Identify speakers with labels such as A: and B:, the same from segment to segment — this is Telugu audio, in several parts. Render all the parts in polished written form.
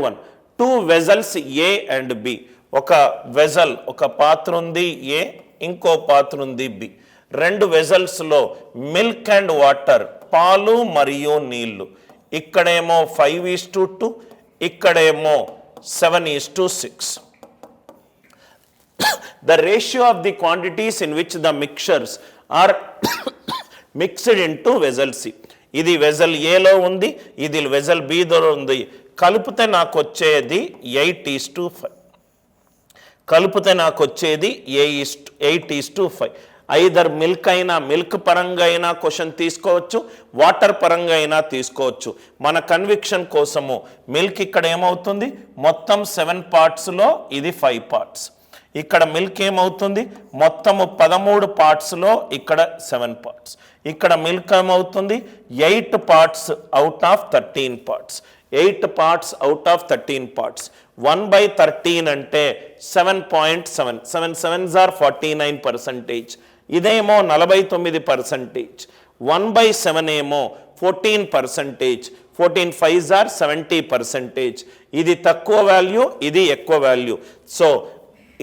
A: One. Two vessels A and B. ఒక వెజల్, ఒక పాత్ర ఉంది ఏ, ఇంకో పాత్ర ఉంది బి. రెండు వెజల్స్లో మిల్క్ అండ్ వాటర్, పాలు మరియు నీళ్లు. ఇక్కడేమో 5:2, ఇక్కడేమో 7:6. The ratio of the quantities in which the mixtures are mixed into vessel C. ఇది వెజల్ ఏలో ఉంది, ఇది వెజల్ బిలో ఉంది. కలిపితే నాకు వచ్చేది 8:5. కలిపితే నాకు వచ్చేది 8:5. ఐదర్ మిల్క్ అయినా, మిల్క్ పరంగా అయినా క్వశ్చన్ తీసుకోవచ్చు, వాటర్ పరంగా అయినా తీసుకోవచ్చు. మన కన్విక్షన్ కోసము మిల్క్ ఇక్కడ ఏమవుతుంది, మొత్తం 7 పార్ట్స్లో ఇది 5 పార్ట్స్. ఇక్కడ మిల్క్ ఏమవుతుంది, మొత్తము 13 పార్ట్స్లో ఇక్కడ 7 పార్ట్స్. ఇక్కడ మిల్క్ ఏమవుతుంది 8 parts out of 13 parts. 8 parts out of 13 parts. 1/13 అంటే 7.7. 7 7s are 49%. ఇదేమో 49%. 1/7 ఏమో 14%. 14 5s are 70%. ఇది తక్కువ వాల్యూ, ఇది ఎక్కువ వాల్యూ. సో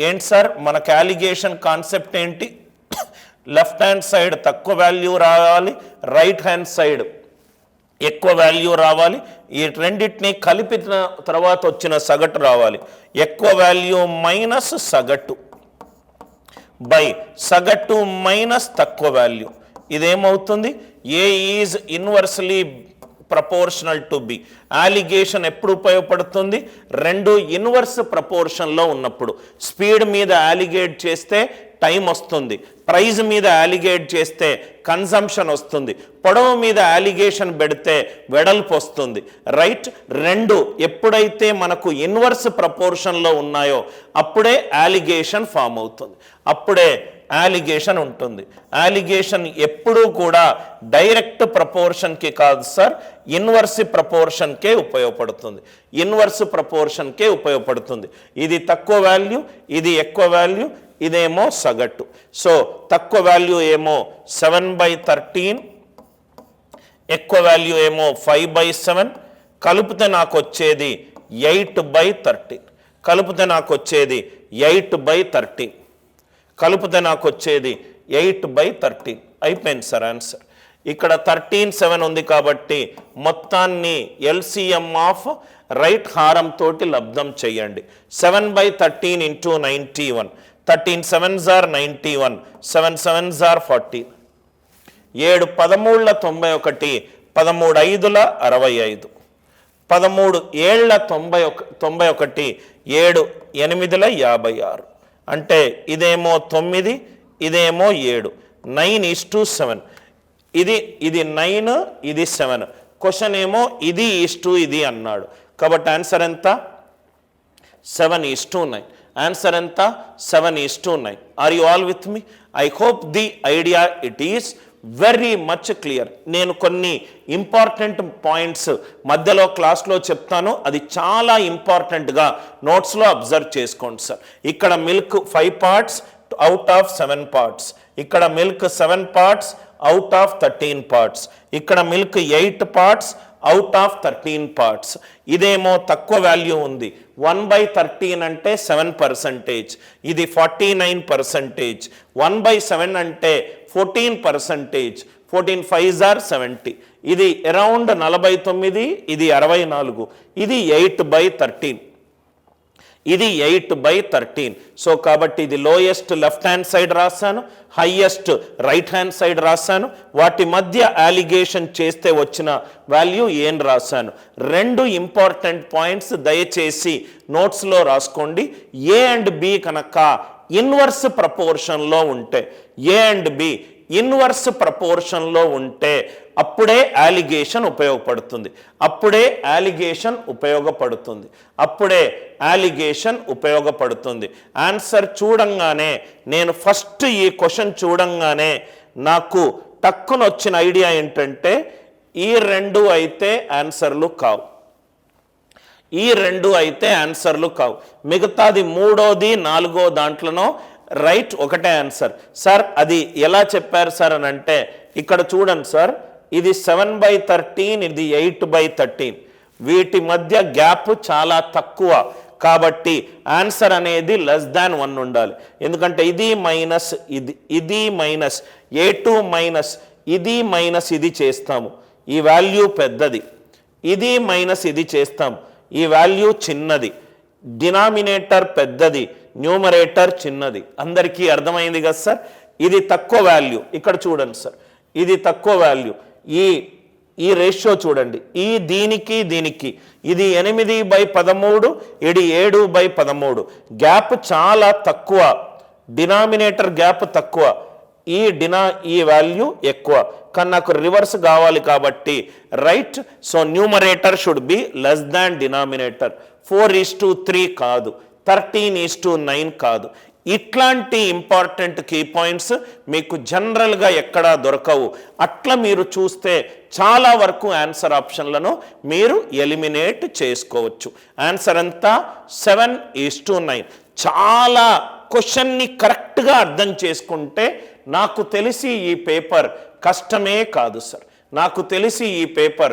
A: ఏంటి సార్ మనకు అలిగేషన్ కాన్సెప్ట్ ఏంటి, లెఫ్ట్ హ్యాండ్ సైడ్ తక్కువ వాల్యూ రావాలి, రైట్ హ్యాండ్ సైడ్ ఎక్కువ వాల్యూ రావాలి. ఈ రెండింటిని కలిపిన తర్వాత వచ్చిన సగటు రావాలి. ఎక్కువ వాల్యూ మైనస్ సగటు బై సగటు మైనస్ తక్కువ వాల్యూ. ఇదేమవుతుంది, A is inversely proportional to B. Alligation ఎప్పుడు ఉపయోగపడుతుంది, రెండు ఇన్వర్స్ ప్రపోర్షన్లో ఉన్నప్పుడు. స్పీడ్ మీద అలిగేట్ చేస్తే టైం వస్తుంది, ప్రైజ్ మీద అలిగేట్ చేస్తే కన్సంప్షన్ వస్తుంది, పొడవు మీద అలిగేషన్ పెడితే వెడల్పు వస్తుంది. రైట్, రెండు ఎప్పుడైతే మనకు ఇన్వర్స్ ప్రపోర్షన్లో ఉన్నాయో అప్పుడే అలిగేషన్ ఫామ్ అవుతుంది, అప్పుడే అలిగేషన్ ఉంటుంది. అలిగేషన్ ఎప్పుడూ కూడా డైరెక్ట్ ప్రపోర్షన్కి కాదు సార్, ఇన్వర్స్ ప్రపోర్షన్కే ఉపయోగపడుతుంది. ఇన్వర్స్ ప్రపోర్షన్కే ఉపయోగపడుతుంది. ఇది తక్కువ వాల్యూ, ఇది ఎక్కువ వాల్యూ, ఇదేమో సగటు. సో తక్కువ వాల్యూ ఏమో 7/13, ఎక్కువ వాల్యూ ఏమో 5/7. కలిపితే నాకు వచ్చేది 8/13. కలిపితే నాకు వచ్చేది 8/13. కలిపితే నాకు వచ్చేది 8/13. అయిపోయింది సార్ ఆన్సర్. ఇక్కడ 13 7 ఉంది కాబట్టి మొత్తాన్ని ఎల్సిఎం ఆఫ్ రైట్ హారం తోటి లబ్ధం చేయండి. 7/13 into 91. 13 7s are 91. 7 7s are 40. 7 13 91, 13 5 65, 13 7 91, 7 8 56. అంటే ఇదేమో 9, ఇదేమో 7. 9:7. ఇది 9, ఇది 7. క్వశ్చన్ ఏమో ఇది ఈస్టు ఇది అన్నాడు కాబట్టి ఆన్సర్ ఎంత, 7:9. ఆన్సర్ ఎంత, 7:9. Are you all with me? I hope the idea it is very much clear. నేను కొన్ని ఇంపార్టెంట్ పాయింట్స్ మధ్యలో క్లాస్లో చెప్తాను, అది చాలా ఇంపార్టెంట్గా నోట్స్లో అబ్జర్వ్ చేసుకోండి సార్. ఇక్కడ milk 5 parts out of 7 parts, ఇక్కడ milk 7 parts out of 13 parts, ఇక్కడ milk 8 parts out of 13 parts. ఇదేమో తక్కువ వాల్యూ ఉంది, 1/13 అంటే 7%, ఇది 49%. 1/7 అంటే 14%. 14 5s are 70. ఇది అరౌండ్ 49, ఇది 64, ఇది 8/13, ఇది 8/13. సో కాబట్టి ఇది లోయెస్ట్ లెఫ్ట్ హ్యాండ్ సైడ్ రాశాను, హైయెస్ట్ రైట్ హ్యాండ్ సైడ్ రాశాను. వాటి మధ్య అలిగేషన్ చేస్తే వచ్చిన వాల్యూ ఏం రాశాను. రెండు ఇంపార్టెంట్ పాయింట్స్ దయచేసి నోట్స్లో రాసుకోండి. ఏ అండ్ బి కనుక ఇన్వర్స్ ప్రపోర్షన్లో ఉంటే, ఏ అండ్ బి ఇన్వర్స్ ప్రపోర్షన్లో ఉంటే అప్పుడే అలిగేషన్ ఉపయోగపడుతుంది, అప్పుడే అలిగేషన్ ఉపయోగపడుతుంది, అప్పుడే అలిగేషన్ ఉపయోగపడుతుంది. ఆన్సర్ చూడంగానే, నేను ఫస్ట్ ఈ క్వశ్చన్ చూడంగానే నాకు టక్కున వచ్చిన ఐడియా ఏంటంటే ఈ రెండు అయితే ఆన్సర్లు కావు, ఈ రెండు అయితే ఆన్సర్లు కావు. మిగతాది మూడోది నాలుగో దాంట్లోనో రైట్ ఒకటే ఆన్సర్. సార్ అది ఎలా చెప్పారు సార్ అని అంటే, ఇక్కడ చూడండి సార్, ఇది 7/13, ఇది 8/13. వీటి మధ్య గ్యాప్ చాలా తక్కువ, కాబట్టి ఆన్సర్ అనేది <1 ఉండాలి. ఎందుకంటే ఇది మైనస్ ఇది మైనస్ A2 మైనస్ ఇది చేస్తాము, ఈ వాల్యూ పెద్దది, ఇది మైనస్ ఇది చేస్తాం, ఈ వాల్యూ చిన్నది, డినామినేటర్ పెద్దది, న్యూమరేటర్ చిన్నది. అందరికీ అర్థమైంది కదా సార్? ఇది తక్కువ వాల్యూ, ఇక్కడ చూడండి సార్, ఇది తక్కువ వాల్యూ, ఈ రేషియో చూడండి, దీనికి ఇది 8/13, ఇది 7/13, గ్యాప్ చాలా తక్కువ, డినామినేటర్ గ్యాప్ తక్కువ, ఈ వాల్యూ ఎక్కువ, కానీ నాకు రివర్స్ కావాలి కాబట్టి right. So numerator should be less than denominator. 4:3 కాదు, 13:9 కాదు. ఇట్లాంటి ఇంపార్టెంట్ కీ పాయింట్స్ మీకు జనరల్గా ఎక్కడా దొరకవు. అట్లా మీరు చూస్తే చాలా వరకు ఆన్సర్ ఆప్షన్లను మీరు ఎలిమినేట్ చేసుకోవచ్చు. ఆన్సర్ అంతా 7:9. చాలా క్వశ్చన్ని కరెక్ట్గా అర్థం చేసుకుంటే నాకు తెలిసి ఈ పేపర్ కష్టమే కాదు సార్, నాకు తెలిసి ఈ పేపర్